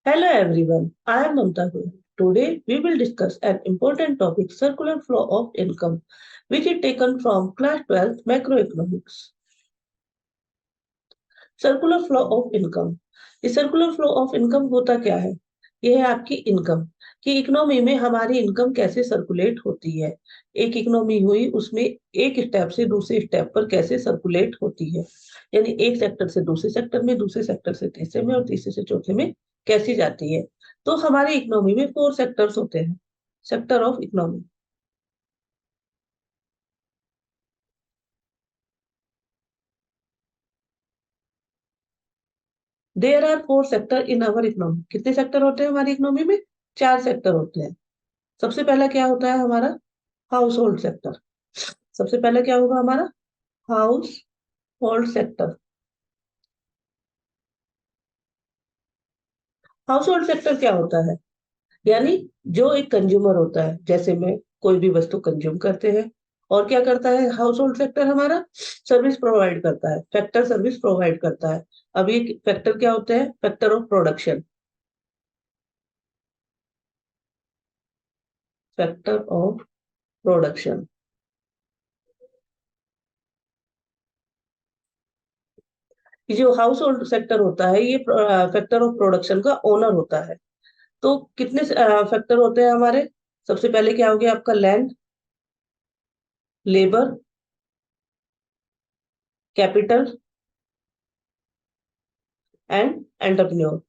Hello everyone, I am Mamta Goel. Today we will discuss an important topic, circular flow of income, which is taken from class 12 macroeconomics. Circular flow of income. ये circular flow of income होता क्या है? ये है आपकी income कि economy में हमारी इनकम कैसे सर्कुलेट होती है। एक इकोनॉमी हुई उसमें एक स्टेप से दूसरे स्टेप पर कैसे सर्कुलेट होती है, यानी एक सेक्टर से दूसरे सेक्टर में, दूसरे सेक्टर से तीसरे में और तीसरे से चौथे में कैसी जाती है। तो हमारी इकोनॉमी में 4 सेक्टर्स होते हैं, sector of economy. There are 4 sector in our economy. कितने सेक्टर होते हैं हमारी इकोनॉमी में? 4 सेक्टर होते हैं। सबसे पहला क्या होता है हमारा? House hold sector. सबसे पहले क्या होगा हमारा? House hold sector. House hold sector क्या होता है? यानी जो एक कंज्यूमर होता है, जैसे में कोई भी वस्तु कंज्यूम करते हैं, और क्या करता है हाउस होल्ड सेक्टर हमारा? सर्विस प्रोवाइड करता है, फैक्टर सर्विस प्रोवाइड करता है। अब ये फैक्टर क्या होते हैं? Factor of production. Factor of production. ये जो हाउस होल्ड सेक्टर होता है ये फैक्टर ऑफ प्रोडक्शन का ओनर होता है। तो कितने फैक्टर होते हैं हमारे? सबसे पहले क्या हो गया आपका? Land, labour, capital and entrepreneur.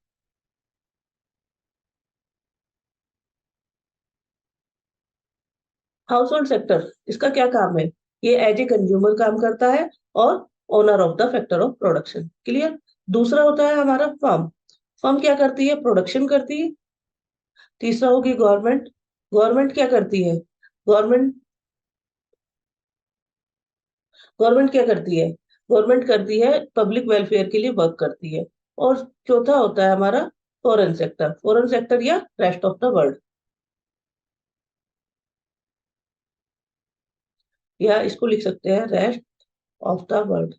House hold sector इसका क्या काम है? ये एज ए कंज्यूमर काम करता है और owner of the factor of production. Clear? दूसरा होता है हमारा फर्म। फर्म क्या करती है? प्रोडक्शन करती है। तीसरा होगी गवर्नमेंट। गवर्नमेंट क्या करती है? गवर्नमेंट गवर्नमेंट क्या करती है? गवर्नमेंट करती है पब्लिक वेलफेयर के लिए वर्क करती है। और चौथा होता है हमारा फॉरेन सेक्टर। फॉरेन सेक्टर या रेस्ट ऑफ द वर्ल्ड, या इसको लिख सकते हैं rest of the world.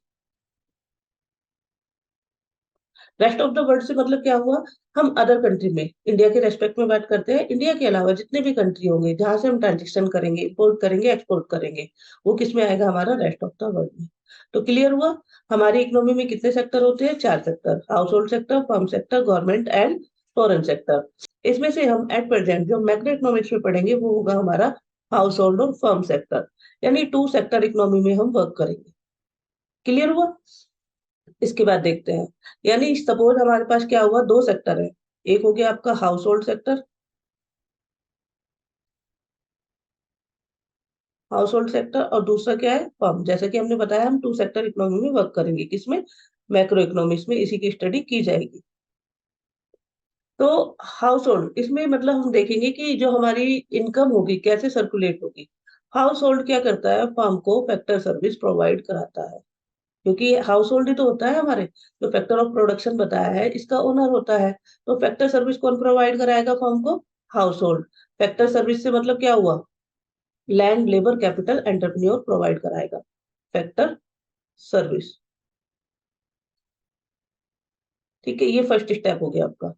Rest of the world से मतलब क्या हुआ? हम अदर कंट्री में, इंडिया के रेस्पेक्ट में बात करते हैं। इंडिया के अलावा जितने भी कंट्री होंगे जहां से हम ट्रांजेक्शन करेंगे, इंपोर्ट करेंगे, एक्सपोर्ट करेंगे, वो किस में आएगा? हमारा रेस्ट ऑफ द वर्ल्ड में। तो क्लियर हुआ? हमारी इकोनॉमी में कितने सेक्टर होते हैं? 4 sector, house hold sector, firm sector, government and foreign sector. इसमें से हम एट प्रेजेंट जो मैक्रो इकोनॉमिक्स में पढ़ेंगे वो होगा हमारा हाउस होल्ड और फर्म सेक्टर, यानी 2 सेक्टर इकोनॉमी में हम वर्क करेंगे। क्लियर हुआ? इसके बाद देखते हैं, यानी सपोज हमारे पास क्या हुआ? 2 सेक्टर है। एक हो गया आपका house hold sector, house hold sector, और दूसरा क्या है? फर्म। जैसे कि हमने बताया हम 2 सेक्टर इकोनॉमी में वर्क करेंगे, किसमें? मैक्रो इकोनॉमिक्स में। इसी की स्टडी की जाएगी। तो हाउस होल्ड इसमें मतलब हम देखेंगे कि जो हमारी इनकम होगी कैसे सर्कुलेट होगी। हाउस होल्ड क्या करता है? फर्म को फैक्टर सर्विस प्रोवाइड कराता है, क्योंकि हाउस होल्ड ही तो होता है हमारे। जो फैक्टर ऑफ प्रोडक्शन बताया है इसका ओनर होता है। तो फैक्टर सर्विस कौन प्रोवाइड कराएगा फर्म को? House hold. फैक्टर सर्विस से मतलब क्या हुआ? Land, labour, capital, entrepreneur provide कराएगा फैक्टर सर्विस। ठीक है, ये फर्स्ट स्टेप हो गया आपका।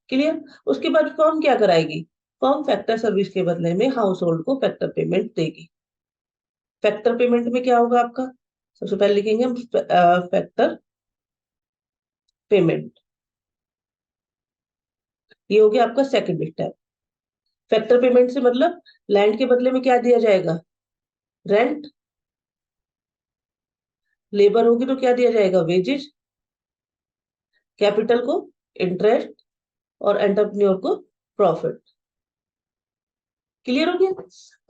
क्लियर? उसके बाद फर्म क्या कराएगी? फर्म फैक्टर सर्विस के बदले में हाउस होल्ड को फैक्टर पेमेंट देगी। फैक्टर पेमेंट में क्या होगा आपका? सबसे पहले लिखेंगे हम फैक्टर पेमेंट। ये हो गया आपका सेकंड स्टेप। फैक्टर पेमेंट से मतलब लैंड के बदले में क्या दिया जाएगा? रेंट। लेबर होगी तो क्या दिया जाएगा? वेजेस। कैपिटल को इंटरेस्ट, और एंटरप्रेन्योर को प्रॉफिट। क्लियर हो गया?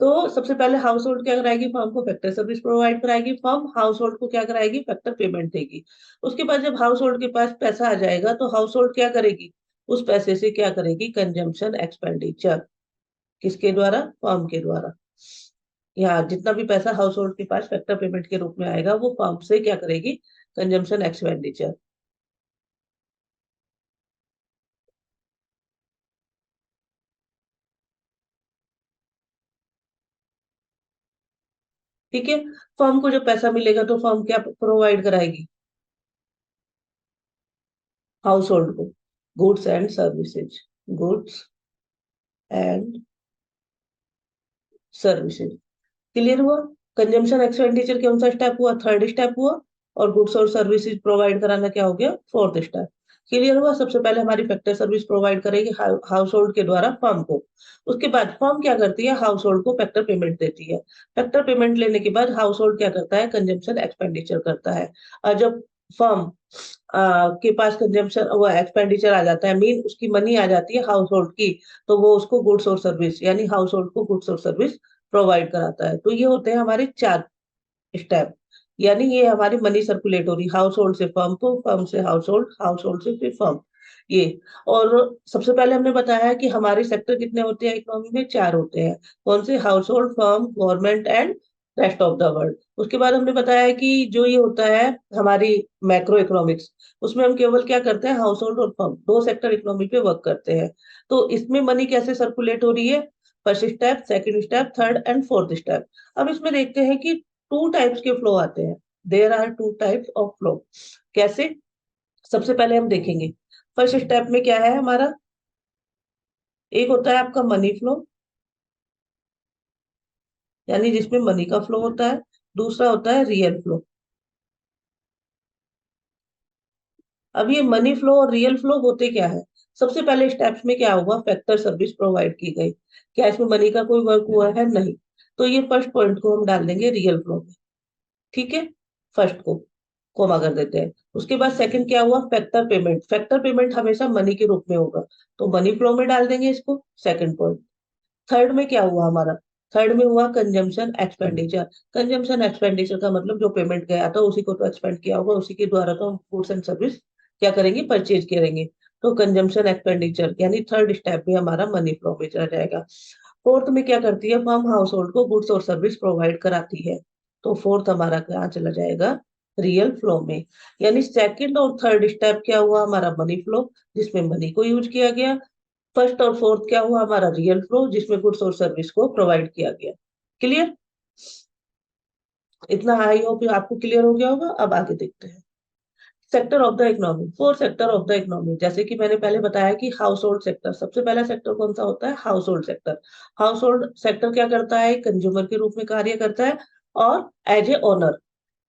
तो सबसे पहले हाउस होल्ड क्या कराएगी? फर्म को फैक्टर सर्विस प्रोवाइड कराएगी। फर्म हाउस होल्ड को क्या कराएगी? फैक्टर पेमेंट देगी। उसके बाद जब हाउस होल्ड के पास पैसा आ जाएगा तो हाउस होल्ड क्या करेगी? उस पैसे से क्या करेगी? Consumption expenditure. किसके द्वारा? फर्म के द्वारा। यहाँ जितना भी पैसा हाउस होल्ड के पास फैक्टर पेमेंट के रूप में आएगा वो फर्म से क्या करेगी? Consumption expenditure. ठीक है। फर्म को जब पैसा मिलेगा तो फर्म क्या प्रोवाइड कराएगी? हाउस होल्ड को goods and services, goods and services. Clear हुआ? कंजम्पशन एक्सपेंडिचर कौन सा स्टेप हुआ? थर्ड स्टेप हुआ। और गुड्स और सर्विसेज प्रोवाइड कराना क्या हो गया? Fourth step. क्लियर हुआ? सबसे पहले हमारी फैक्टर सर्विस प्रोवाइड करेगी हाउस होल्ड के द्वारा फर्म को। उसके बाद फर्म क्या करती है? हाउस होल्ड को फैक्टर पेमेंट देती है। फैक्टर पेमेंट लेने के बाद हाउस होल्ड क्या करता है? कंजम्पशन एक्सपेंडिचर करता है। और जब फर्म के पास कंजम्पशन वो एक्सपेंडिचर आ जाता है, मीन उसकी मनी आ जाती है हाउस होल्ड की, तो वो उसको गुड्स और सर्विस यानी हाउस होल्ड को गुड्स और सर्विस प्रोवाइड कराता है। तो ये होते हैं हमारे चार स्टेप, यानी ये हमारी मनी सर्कुलेटरी, हाउस होल्ड से फर्म को, फर्म से हाउस होल्ड, हाउस होल्ड से फिर फर्म, ये। और सबसे पहले हमने बताया है कि हमारे सेक्टर कितने होते हैं इकोनॉमी में? चार होते हैं। कौन से? House hold, firm, government and rest of the world. उसके बाद हमने बताया है कि जो ये होता है हमारी मैक्रो इकोनॉमिक्स, उसमें हम केवल क्या करते हैं? हाउस होल्ड और फर्म दो सेक्टर इकोनॉमी पे वर्क करते हैं। तो इसमें मनी कैसे सर्कुलेट हो रही है? First step, second step, third and fourth step. अब इसमें देखते हैं कि टू टाइप्स के फ्लो आते हैं। There are two types of flow. कैसे? सबसे पहले हम देखेंगे फर्स्ट स्टेप में क्या है हमारा। एक होता है आपका मनी फ्लो, यानी जिसमें मनी का फ्लो होता है। दूसरा होता है रियल फ्लो। अब ये मनी फ्लो और रियल फ्लो होते क्या है? सबसे पहले स्टेप्स में क्या हुआ? फैक्टर सर्विस प्रोवाइड की गई। क्या इसमें मनी का कोई वर्क हुआ है? नहीं। तो ये फर्स्ट पॉइंट को हम डाल देंगे रियल फ्लो में। ठीक है, फर्स्ट को कोमा कर देते हैं। उसके बाद सेकंड क्या हुआ? Factor payment. फैक्टर पेमेंट हमेशा मनी के रूप में होगा, तो मनी फ्लो में डाल देंगे इसको, सेकंड पॉइंट। थर्ड में क्या हुआ हमारा? थर्ड में हुआ कंजम्पशन एक्सपेंडिचर। कंजम्पशन एक्सपेंडिचर का मतलब जो पेमेंट गया था उसी को तो एक्सपेंड किया होगा, उसी के द्वारा तो हम गुड्स एंड सर्विस क्या करेंगे? परचेज करेंगे। तो कंजम्पशन एक्सपेंडिचर यानी थर्ड स्टेप में हमारा मनी फ्लो में चला जाएगा। फोर्थ में क्या करती है फर्म? हाउस होल्ड को गुड्स और सर्विस प्रोवाइड कराती है। तो फोर्थ हमारा कहाँ चला जाएगा? रियल फ्लो में। यानी सेकंड और थर्ड स्टेप क्या हुआ हमारा? मनी फ्लो, जिसमें मनी को यूज किया गया। फर्स्ट और फोर्थ क्या हुआ हमारा? रियल फ्लो, जिसमें गुड्स और सर्विस को प्रोवाइड किया गया। क्लियर? इतना आई होप आपको क्लियर हो गया होगा। अब आगे देखते हैं sector of the economy. Four sector of the economy, जैसे कि मैंने पहले बताया कि हाउस होल्ड सेक्टर सबसे पहला सेक्टर कौन सा होता है? House hold sector. House hold sector क्या करता है? कंज्यूमर के रूप में कार्य करता है और as a owner.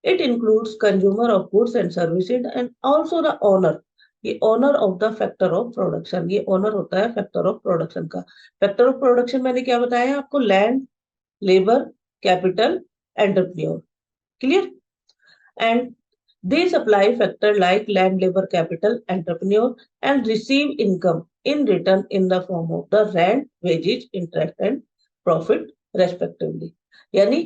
It includes consumer of goods and services and also the owner. ये owner of the factor of production, ये ओनर होता है फैक्टर ऑफ प्रोडक्शन का। फैक्टर ऑफ प्रोडक्शन मैंने क्या बताया आपको? Land, labour, capital, entrepreneur. Clear? And they supply factor like land, labor, capital, entrepreneur and receive income in return in the form of the rent, wages, interest and profit respectively. यानी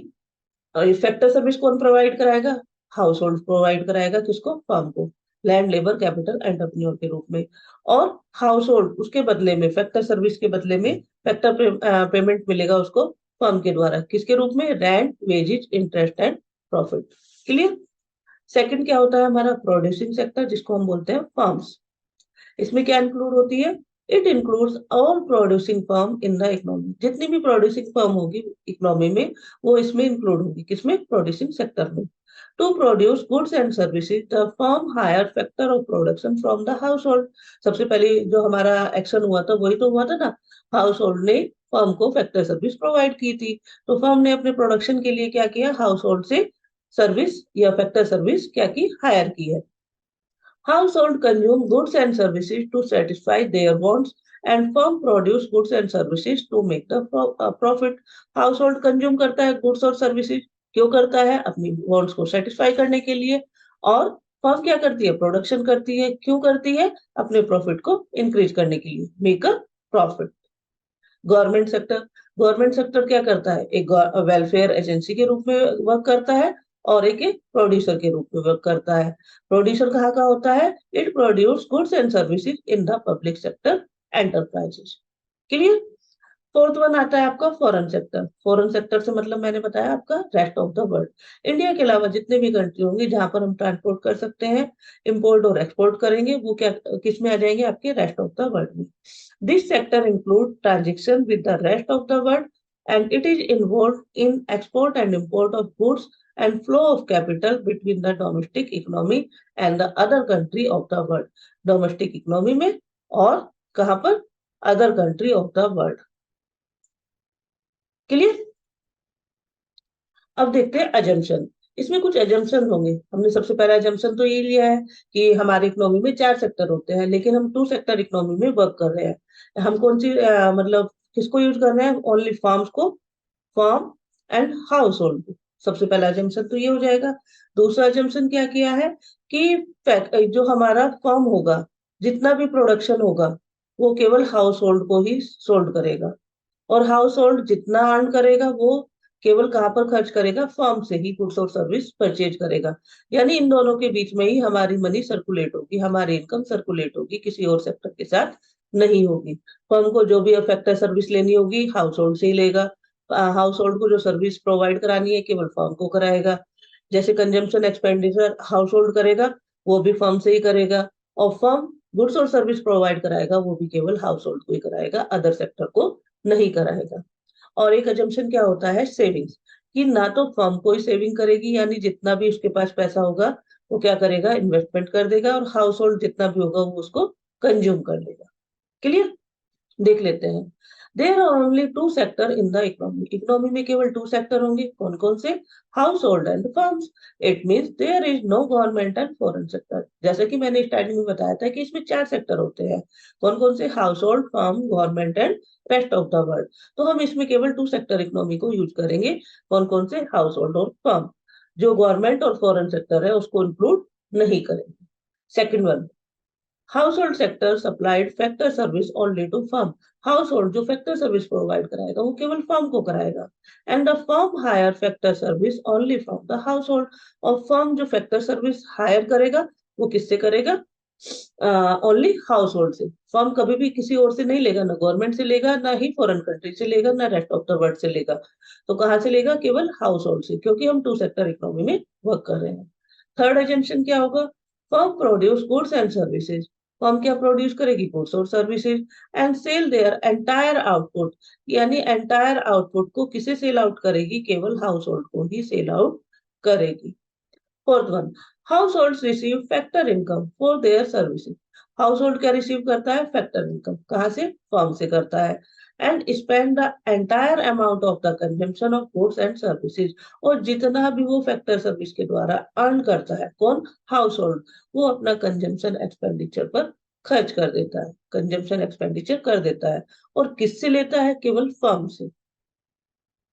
factor service कौन provide कराएगा? House hold provide कराएगा। किसको? Firm को। Land, labour, capital, entrepreneur के रूप में। और हाउस होल्ड उसके बदले में, फैक्टर सर्विस के बदले में फैक्टर पेमेंट मिलेगा उसको फर्म के द्वारा। किसके रूप में? Rent, wages, interest and profit. Clear? Second क्या होता है हमारा? प्रोड्यूसिंग सेक्टर, जिसको हम बोलते हैं फार्म्स। इसमें क्या इंक्लूड होती है? It includes all producing firm in the economy. जितनी भी प्रोड्यूसिंग फर्म होगी इकोनॉमी में, वो इसमें इंक्लूड होगी। किसमें? प्रोड्यूसिंग सेक्टर में। To produce goods and services the firm hire factor of production from the household. सबसे पहले जो हमारा एक्शन हुआ था वही तो हुआ था ना, हाउस होल्ड ने फर्म को फैक्टर सर्विस प्रोवाइड की थी। तो फर्म ने अपने प्रोडक्शन के लिए क्या किया? हाउस होल्ड से सर्विस या फैक्टर सर्विस क्या की? हायर की है। Household consume goods and services to satisfy their wants and firm produce goods and services to make the profit. Household consume करता है goods और services, क्यों करता है? अपनी wants को satisfy करने के लिए। और firm क्या करती है? प्रोडक्शन करती है। क्यों करती है? अपने प्रॉफिट को इंक्रीज करने के लिए, make a profit. Government sector, government sector क्या करता है? एक वेलफेयर एजेंसी के रूप में वर्क करता है और एक प्रोड्यूसर के रूप में वर्क करता है। प्रोड्यूसर कहाँ का होता है? It produce goods and services in the public sector enterprises. Clear? Fourth one आता है आपका फॉरेन सेक्टर। फॉरेन सेक्टर से मतलब मैंने बताया आपका rest of the world. India के अलावा जितने भी कंट्री होंगे जहां पर हम ट्रांसपोर्ट कर सकते हैं, इंपोर्ट और एक्सपोर्ट करेंगे, वो क्या किस में आ जाएंगे? आपके रेस्ट ऑफ द वर्ल्ड में। This sector include transaction with the rest of the world and it is involve in export and import of goods and flow of capital between the domestic economy and the other country of the world. Domestic economy में और कहां पर, other country of the world. Clear. अब देखते हैं assumption. इसमें कुछ assumption होंगे। हमने सबसे पहला अजम्पशन तो ये लिया है कि हमारे इकोनॉमी में 4 सेक्टर होते हैं, लेकिन हम 2 सेक्टर इकोनॉमी में वर्क कर रहे हैं। हम कौन सी मतलब किसको यूज कर रहे हैं, ओनली फार्म्स को, फार्म एंड हाउस होल्ड को। सबसे पहला अजम्पशन तो ये हो जाएगा। दूसरा अजम्पशन क्या किया है कि जो हमारा फर्म होगा, जितना भी प्रोडक्शन होगा, वो केवल हाउस होल्ड को ही सोल्ड करेगा। और हाउस होल्ड जितना अर्न करेगा वो केवल कहाँ पर खर्च करेगा, फर्म से ही गुड्स और सर्विस परचेज करेगा। यानी इन दोनों के बीच में ही हमारी मनी सर्कुलेट होगी, हमारी इनकम सर्कुलेट होगी, किसी और सेक्टर के साथ नहीं होगी। फर्म को जो भी फैक्टर सर्विस लेनी होगी हाउस होल्ड से ही लेगा। हाउस होल्ड को जो सर्विस प्रोवाइड करानी है केवल फर्म को कराएगा। जैसे कंजम्पशन एक्सपेंडिचर हाउस होल्ड करेगा, वो भी फर्म से ही करेगा। और फर्म गुड्स और सर्विस प्रोवाइड कराएगा, वो भी केवल हाउस होल्ड को ही कराएगा, अदर सेक्टर को नहीं कराएगा। और एक अजम्पशन क्या होता है, सेविंग्स, कि ना तो फर्म कोई सेविंग करेगी, यानी जितना भी उसके पास पैसा होगा वो क्या करेगा, इन्वेस्टमेंट कर देगा, और हाउस होल्ड जितना भी होगा वो उसको कंज्यूम कर लेगा। क्लियर। देख लेते हैं। There are only 2 sector in the economy. Economy में केवल 2 सेक्टर होंगे, कौन कौन से, household and firms. It means there is no government and foreign sector. जैसे कि मैंने स्टार्टिंग में बताया था कि इसमें 4 सेक्टर होते हैं, कौन कौन से, house hold, firm, government and rest of the world. तो हम इसमें केवल 2 सेक्टर इकोनॉमी को यूज करेंगे, कौन कौन से, हाउस होल्ड और फर्म। जो गवर्नमेंट और फॉरेन सेक्टर है उसको इंक्लूड नहीं करेंगे। Second one, household sector supplied factor service only to firm. Household जो फैक्टर सर्विस प्रोवाइड कराएगा वो केवल फर्म को कराएगा। And the firm hire factor service only from the household. और फर्म जो फैक्टर सर्विस हायर करेगा वो किससे करेगा, ओनली हाउस होल्ड से। फर्म कभी भी किसी और से नहीं लेगा, ना गवर्नमेंट से लेगा, ना ही फॉरेन कंट्री से लेगा, ना रेस्ट ऑफ द वर्ल्ड से लेगा। तो कहाँ से लेगा, केवल हाउस होल्ड से, क्योंकि हम 2 सेक्टर इकोनॉमी में वर्क कर रहे हैं। थर्ड एजेंशन क्या होगा, firm produce goods and services. Firm क्या प्रोड्यूस करेगी, गुड्स और services, and sell their entire output. यानी एंटायर आउटपुट को किसे सेल आउट करेगी, केवल हाउस होल्ड को ही सेल आउट करेगी। Fourth one, household receive factor income for their services. Household क्या रिसीव करता है, फैक्टर इनकम, कहाँ से, फर्म से करता है। And spend the entire amount of the consumption of goods and services. और जितना भी वो फैक्टर सर्विस के द्वारा अर्न करता है, कौन, हाउस होल्ड, वो अपना कंजम्पशन एक्सपेंडिचर पर खर्च कर देता है, कंजम्पशन एक्सपेंडिचर कर देता है। और किससे लेता है, केवल फर्म से।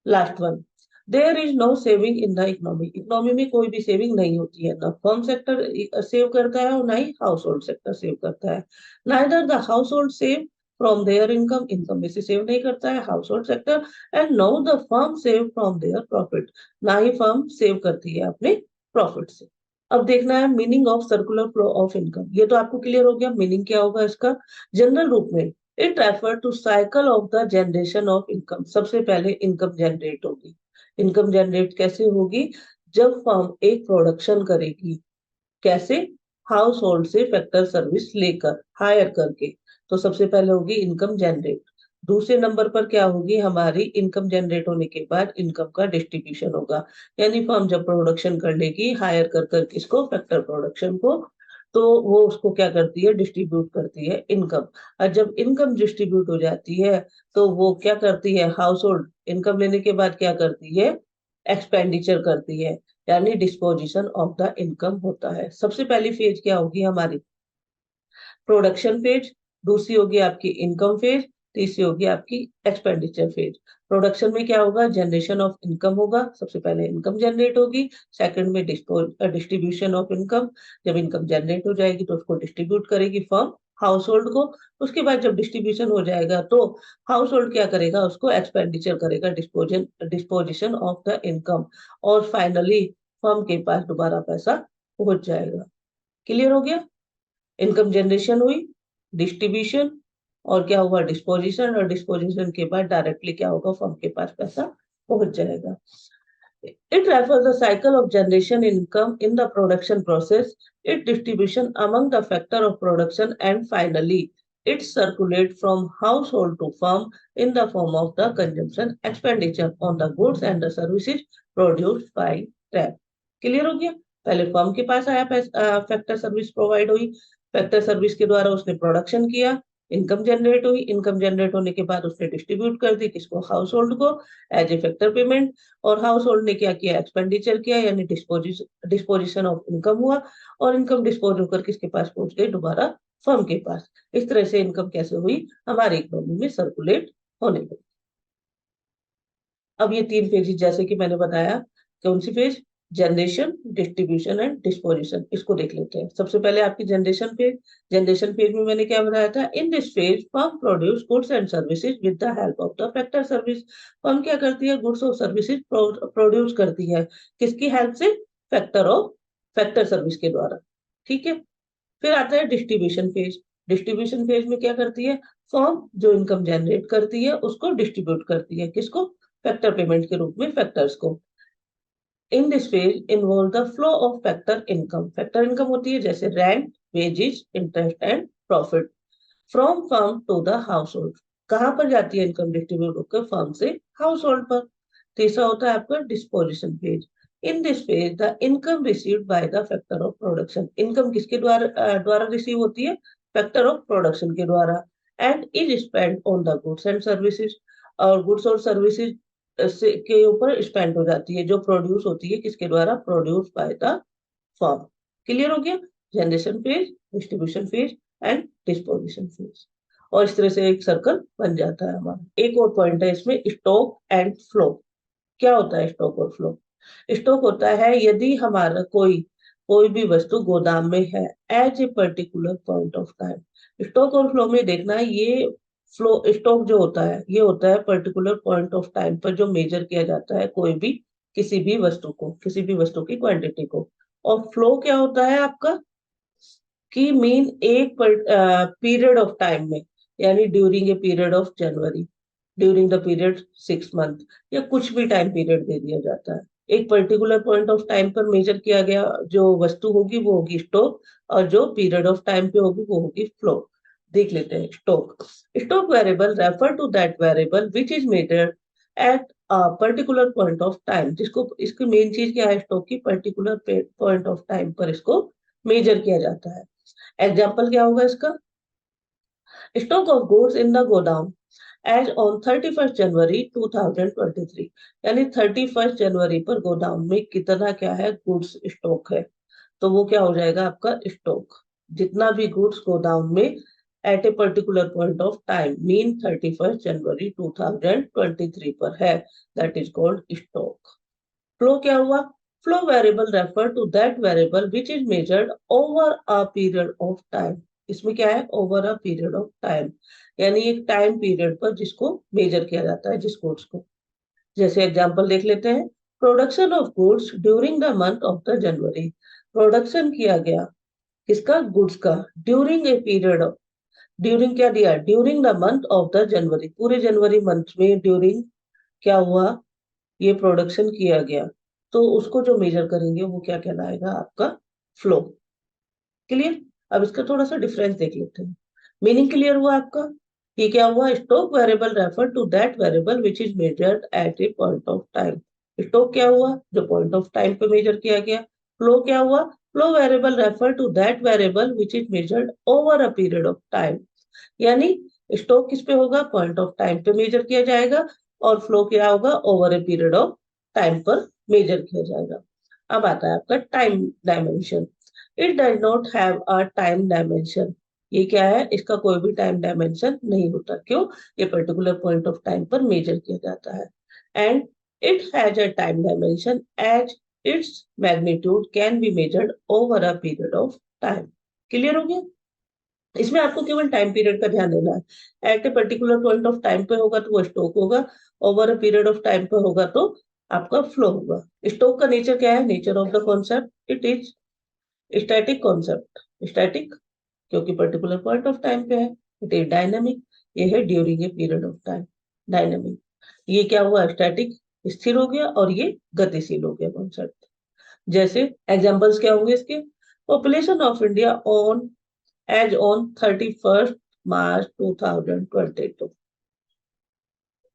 Last one, there is no saving in the economy. Economy में कोई भी सेविंग नहीं होती है, ना फर्म सेक्टर सेव करता है और ना ही हाउस होल्ड सेक्टर सेव करता है। Neither the house hold save from there income, income में से सेव नहीं करता है house hold sector, and know the firm save from their profit, ना ही फर्म सेव करती है अपने प्रॉफिट से। अब देखना है meaning of circular flow of income. ये तो आपको क्लियर हो गया, मीनिंग क्या होगा इसका। जनरल रूप में it refer to cycle of the generation of income. सबसे पहले इनकम जनरेट होगी। इनकम जनरेट कैसे होगी, जब फर्म एक प्रोडक्शन करेगी, कैसे, हाउस होल्ड से फैक्टर सर्विस लेकर, हायर करके। तो सबसे पहले होगी इनकम जनरेट। दूसरे नंबर पर क्या होगी, हमारी इनकम जनरेट होने के बाद इनकम का डिस्ट्रीब्यूशन होगा। यानी फर्म जब प्रोडक्शन कर लेगी, हायर कर कर किसको, फैक्टर प्रोडक्शन को, तो वो उसको क्या करती है, डिस्ट्रीब्यूट करती है इनकम। और जब इनकम डिस्ट्रीब्यूट हो जाती है तो वो क्या करती है, हाउस होल्ड इनकम लेने के बाद क्या करती है, एक्सपेंडिचर करती है, यानी डिस्पोजिशन ऑफ द इनकम होता है। सबसे पहली फेज क्या होगी हमारी, प्रोडक्शन फेज। दूसरी होगी आपकी इनकम फेज। तीसरी होगी आपकी एक्सपेंडिचर फेज। प्रोडक्शन में क्या होगा, जनरेशन ऑफ इनकम होगा, सबसे पहले इनकम जनरेट होगी। सेकंड में डिस्ट्रीब्यूशन ऑफ इनकम। जब इनकम जनरेट हो जाएगी तो उसको डिस्ट्रीब्यूट करेगी फर्म हाउस होल्ड को। उसके बाद जब डिस्ट्रीब्यूशन हो जाएगा तो हाउस होल्ड क्या करेगा, उसको एक्सपेंडिचर करेगा, डिस्पोजिशन ऑफ द इनकम। और फाइनली फर्म के पास दोबारा पैसा पहुंच जाएगा। क्लियर हो गया। इनकम जनरेशन हुई, डिस्ट्रीब्यूशन, और क्या हुआ, डिस्पोजिशन। और डिस्पोजिशन के बाद डायरेक्टली क्या होगा, फर्म के पास पैसा पहुंच जाएगा। It refers the cycle of generation income in the production process, its distribution among the factor of production, and finally it circulate from household to firm in the form of the consumption expenditure on the goods and the services produced by them. Clear हो गया। पहले firm के पास आया, factor service provide हुई, factor service के द्वारा उसने production किया, इनकम जनरेट हुई, इनकम जनरेट होने के बाद उसने डिस्ट्रीब्यूट कर दी किसको, हाउस होल्ड को एज ए फैक्टर पेमेंट। और हाउस होल्ड ने क्या किया, एक्सपेंडिचर किया, यानी डिस्पोजिशन ऑफ इनकम हुआ, और इनकम डिस्पोज होकर किसके पास पहुंच गई, दोबारा फर्म के पास। इस तरह से इनकम कैसे हुई, हमारी इकोनॉमी में सर्कुलेट होने लगी। अब ये तीन फेजेस जैसे कि मैंने बताया, कौन सी phase, generation, distribution and disposition, इसको देख लेते हैं। सबसे पहले आपकी जनरेशन फेज। जनरेशन फेज में मैंने क्या बताया था, इन this phase firm produce goods and services with the help of the factor service. Firm क्या करती है, गुड्स और सर्विसेज प्रोड्यूस करती है, किसकी हेल्प से, फैक्टर सर्विस के द्वारा। ठीक है। फिर आता है डिस्ट्रीब्यूशन फेज। डिस्ट्रीब्यूशन फेज में क्या करती है, फर्म जो इनकम जनरेट करती है उसको डिस्ट्रीब्यूट करती है, किसको, फैक्टर पेमेंट के रूप में फैक्टर्स को। In this phase involve the flow of factor income. Factor income होती है जैसे rent, wages, interest and profit, from firm to the household. कहां पर जाती है इनकम, डिस्ट्रीब्यूट होकर फर्म से हाउस होल्ड पर। तीसरा होता है आपका disposition phase. In this phase the income received by the factor of production. Income किसके द्वारा रिसीव होती है, फैक्टर ऑफ प्रोडक्शन के द्वारा, and is spend on the goods and services. और गुड्स और सर्विसेज के ऊपर स्पेंड हो जाती है, जो प्रोड्यूस होती है किसके द्वारा, produce by the firm. Clear हो गया, generation phase, distribution phase and disposition phase. और इस तरह से एक सर्कल बन जाता है हमारा। एक और पॉइंट है इसमें, स्टॉक एंड फ्लो। क्या होता है स्टॉक और फ्लो, स्टॉक होता है यदि हमारा कोई कोई भी वस्तु गोदाम में है as a particular point of time. Stock और फ्लो में देखना है, ये फ्लो स्टॉक जो होता है ये होता है पर्टिकुलर पॉइंट ऑफ टाइम पर जो मेजर किया जाता है कोई भी किसी भी वस्तु को, किसी भी वस्तु की क्वांटिटी को। और फ्लो क्या होता है आपका, कि मीन एक पीरियड ऑफ टाइम में, यानी during a period of January, during the period 6 month, या कुछ भी टाइम पीरियड दे दिया जाता है। एक पर्टिकुलर पॉइंट ऑफ टाइम पर मेजर किया गया जो वस्तु होगी वो होगी स्टॉक, और जो पीरियड ऑफ टाइम पे होगी वो होगी फ्लो। देख लेते हैं stock. Stock variable refer to that variable which is measured at a particular point of time. जिसको, इसकी मेन चीज क्या है स्टॉक की, पर्टिकुलर पॉइंट ऑफ टाइम पर इसको मेजर किया जाता है। एग्जाम्पल क्या होगा इसका, stock of goods in the godown as on 31 January 2023। यानी 31 जनवरी पर गोडाउन में कितना क्या है, गुड्स स्टॉक है, तो वो क्या हो जाएगा आपका स्टॉक। जितना भी गुड्स गोडाउन में at a particular point of time mean 31 January 2023 पर है, that is called stock. Flow क्या हुआ, flow variable refer to that variable which is measured over a period of time. इसमें क्या है, over a period of time, यानी एक time period पर जिसको मेजर किया जाता है जिस गुड्स को। जैसे एग्जांपल देख लेते हैं, production of goods during the month of the January. Production किया गया किसका, गुड्स का, during a period of, during क्या दिया, during the month of the January, पूरे जनवरी मंथ में ड्यूरिंग क्या हुआ, ये प्रोडक्शन किया गया, तो उसको जो मेजर करेंगे वो क्या कहलाएगा आपका, फ्लो। क्लियर। अब इसका थोड़ा सा डिफरेंस देख लेते हैं। मीनिंग क्लियर हुआ आपका, ये क्या हुआ, stock variable refer to that variable which is measured at a point of time. Stock क्या हुआ, जो पॉइंट ऑफ टाइम पे मेजर किया गया। फ्लो क्या हुआ, flow variable refer to that variable which is measured over a period of time. यानी stock किस पे होगा, पॉइंट ऑफ टाइम पे मेजर किया जाएगा, और फ्लो क्या होगा, over a period of time पर मेजर किया जाएगा। अब आता है आपका time dimension. It does not have a time dimension. ये क्या है, इसका कोई भी टाइम डायमेंशन नहीं होता। क्यों, ये पर्टिकुलर पॉइंट ऑफ टाइम पर मेजर किया जाता है। And it has a time dimension as its magnitude can be measured over a period of time. Clear हो गया। इसमें आपको केवल टाइम पीरियड का ध्यान देना है। At a particular point of time पे होगा तो वो स्टॉक होगा, over a period of time पे होगा तो आपका फ्लो होगा। स्टॉक का नेचर क्या है, nature of the concept, it is static concept. Static क्योंकि पर्टिकुलर पॉइंट ऑफ टाइम पे है। इट इज डायनामिक, ये है during a period of time. Dynamic, ये क्या हुआ, स्टैटिक स्थिर हो गया, और ये गतिशील हो गया कॉन्सेप्ट। जैसे एग्जांपल्स क्या होंगे इसके, population of India on as on 31 March 2022।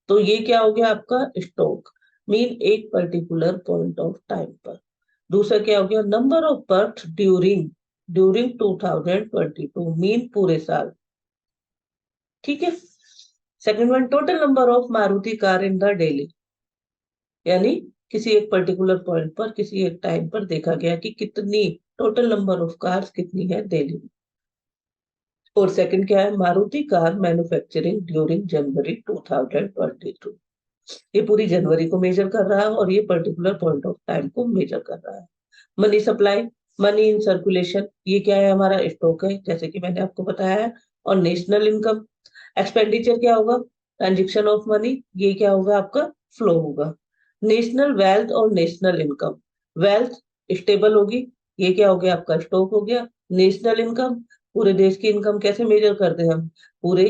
तो ये क्या हो गया आपका स्टॉक, मीन एक पर्टिकुलर पॉइंट ऑफ टाइम पर। दूसरा क्या हो गया, number of birth during during 2022, mean पूरे साल। ठीक है। Second one, total number of Maruti car in the Delhi, यानी किसी एक पर्टिकुलर पॉइंट पर किसी एक टाइम पर देखा गया कि कितनी टोटल नंबर ऑफ कार्स कितनी है दिल्ली में। और सेकंड क्या है, मारुति कार मैन्युफैक्चरिंग ड्यूरिंग जनवरी 2022, ये पूरी जनवरी को मेजर कर रहा है और ये पर्टिकुलर पॉइंट ऑफ टाइम को मेजर कर रहा है। Money supply, money in circulation, ये क्या है, हमारा स्टॉक है जैसे कि मैंने आपको बताया है। और नेशनल इनकम, एक्सपेंडिचर क्या होगा, ट्रांजेक्शन ऑफ मनी, ये क्या होगा आपका, फ्लो होगा। नेशनल वेल्थ और नेशनल इनकम, वेल्थ स्टेबल होगी, ये क्या हो गया आपका, स्टॉक हो गया। नेशनल इनकम, पूरे देश की इनकम कैसे मेजर करते हैं हम, पूरे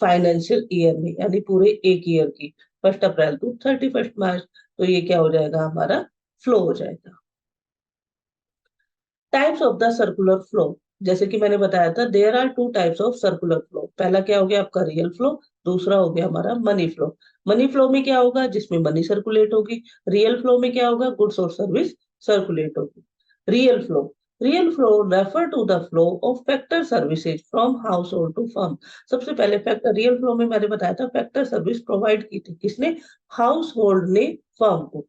फाइनेंशियल ईयर में, यानी पूरे एक ईयर की, 1 अप्रैल टू 31 मार्च, तो ये क्या हो जाएगा हमारा, फ्लो हो जाएगा। Types of the circular flow, जैसे कि मैंने बताया था there are two types of circular flow. पहला क्या हो गया आपका, रियल फ्लो, दूसरा हो गया हमारा मनी फ्लो। मनी फ्लो में क्या होगा, जिसमें मनी सर्कुलेट होगी। रियल फ्लो में क्या होगा, गुड्स और सर्विस सर्कुलेट होगी। Real flow, real flow refer to the flow of factor services from household to firm. सबसे पहले फैक्टर, रियल फ्लो में मैंने बताया था फैक्टर सर्विस प्रोवाइड की थी किसने, हाउस होल्ड ने फर्म को।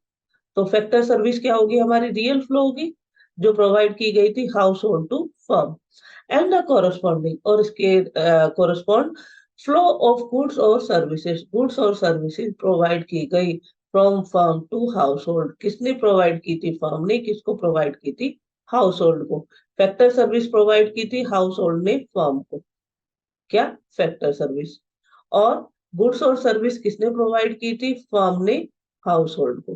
तो फैक्टर सर्विस क्या होगी हमारी, रियल फ्लो होगी, जो प्रोवाइड की गई थी household to firm. And the corresponding, और इसके कोरस्पॉन्ड फ्लो ऑफ गुड्स और सर्विसेज, गुड्स और सर्विसेज प्रोवाइड की गई फ्रॉम फर्म टू हाउस होल्ड, किसने प्रोवाइड की थी, फर्म ने, किसको प्रोवाइड की थी, हाउस होल्ड को। फैक्टर सर्विस प्रोवाइड की थी हाउस होल्ड ने फर्म को, क्या, फैक्टर सर्विस। और गुड्स और सर्विस किसने प्रोवाइड की थी, फर्म ने हाउस होल्ड को।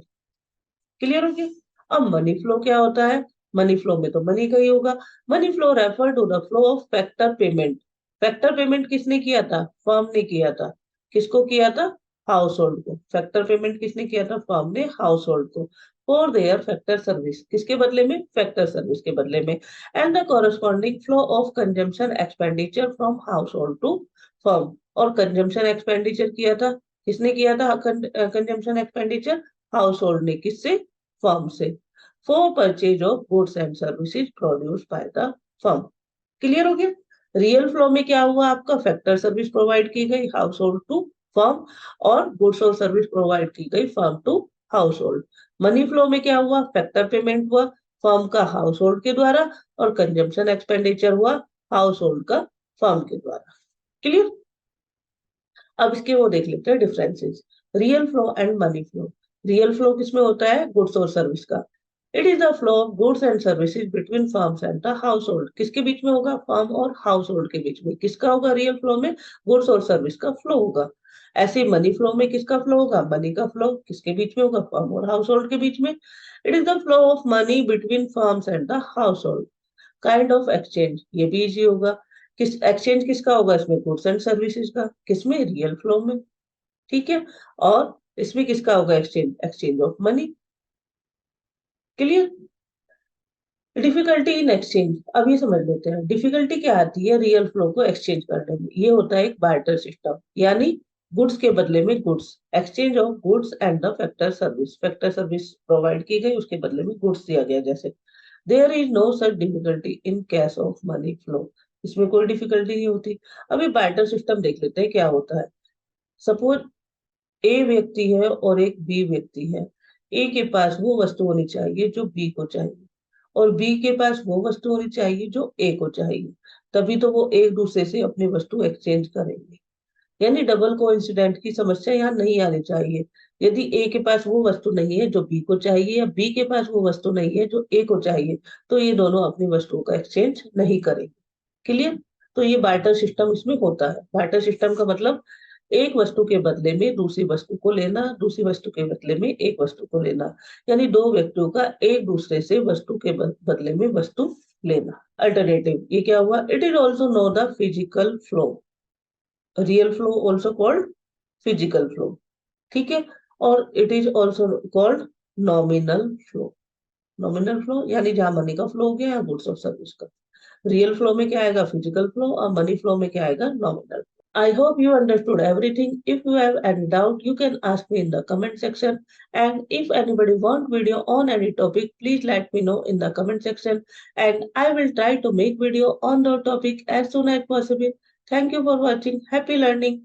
क्लियर हो गया। अब मनी फ्लो क्या होता है, मनी फ्लो में तो मनी का ही होगा। Money flow refer to the flow of factor payment, factor payment किसने किया था, फर्म ने किया था, किसको किया था, हाउस होल्ड को। फैक्टर पेमेंट किसने किया था, फर्म ने हाउस होल्ड को, फॉर देयर फैक्टर सर्विस, किसके बदले में, फैक्टर सर्विस के बदले में। And the corresponding flow of consumption expenditure from household to firm, और कंजम्पशन एक्सपेंडिचर किया था, किसने किया था कंजम्पशन एक्सपेंडिचर, हाउस होल्ड ने, किससे, फर्म से, for purchase of goods and services produce by the firm. Clear हो गया। रियल फ्लो में क्या हुआ आपका, फैक्टर सर्विस प्रोवाइड की गई हाउस होल्ड टू फर्म, और गुड्स और सर्विस प्रोवाइड की गई firm to household. Money flow में क्या हुआ, फैक्टर पेमेंट हुआ फर्म का हाउस होल्ड के द्वारा, और कंजम्पशन एक्सपेंडिचर हुआ हाउस होल्ड का फर्म के द्वारा। क्लियर। अब इसके वो देख लेते हैं differences, real flow and money flow. Real flow किसमें होता है, गुड्स और सर्विस का। It is the flow of goods and services between firms and the house hold, किसके बीच में होगा, फर्म और हाउस होल्ड के बीच में, किसका होगा रियल फ्लो में, गुड्स और सर्विस का फ्लो होगा। ऐसे मनी फ्लो में किसका फ्लो होगा, मनी का फ्लो, किसके बीच में होगा, फर्म और हाउस होल्ड के बीच में। It is the flow of money between firms and the house hold, kind of exchange, ये भी इजी होगा। किस एक्सचेंज किसका होगा, इसमें गुड्स एंड सर्विसेज का, किसमें, रियल फ्लो में। ठीक है। और इसमें किसका होगा exchange, exchange of money. Clear. Difficulty in exchange, अब ये समझ लेते हैं डिफिकल्टी क्या आती है रियल फ्लो को एक्सचेंज करने में। ये होता है एक बार्टर सिस्टम, यानी गुड्स के बदले में goods, exchange of goods and the factor service, factor service provide की गई उसके बदले में गुड्स दिया गया जैसे। There is no such difficulty in case of money flow, इसमें कोई डिफिकल्टी नहीं होती। अभी बार्टर सिस्टम देख लेते हैं क्या होता है। सपोज ए व्यक्ति है और एक बी व्यक्ति है। ए के पास वो वस्तु होनी चाहिए जो बी को चाहिए, और बी के पास वो वस्तु होनी चाहिए जो ए को चाहिए, तभी तो वो एक दूसरे से अपनी वस्तु एक्सचेंज करेंगे। यानी डबल कोइंसिडेंट की समस्या यहाँ नहीं आनी चाहिए। यदि ए के पास वो वस्तु नहीं है जो बी को चाहिए, या बी के पास वो वस्तु नहीं है जो ए को चाहिए, तो ये दोनों अपनी वस्तुओं का एक्सचेंज नहीं करेंगे। क्लियर। तो ये बार्टर सिस्टम इसमें होता है। बार्टर सिस्टम का मतलब एक वस्तु के बदले में दूसरी वस्तु को लेना, दूसरी वस्तु के बदले में एक वस्तु को लेना, यानी दो व्यक्तियों का एक दूसरे से वस्तु के बदले में वस्तु लेना। अल्टरनेटिव, ये क्या हुआ, it is also know the physical flow, real flow also called physical flow. ठीक है। और it is also called nominal flow, nominal flow यानी जहां मनी का फ्लो हो गया या गुड्स और सर्विस का। रियल फ्लो में क्या आएगा, फिजिकल फ्लो, और मनी फ्लो में क्या आएगा, nominal. I hope you understood everything. If you have any doubt, you can ask me in the comment section. And if anybody want video on any topic, please let me know in the comment section. And I will try to make video on the topic as soon as possible. Thank you for watching, happy learning.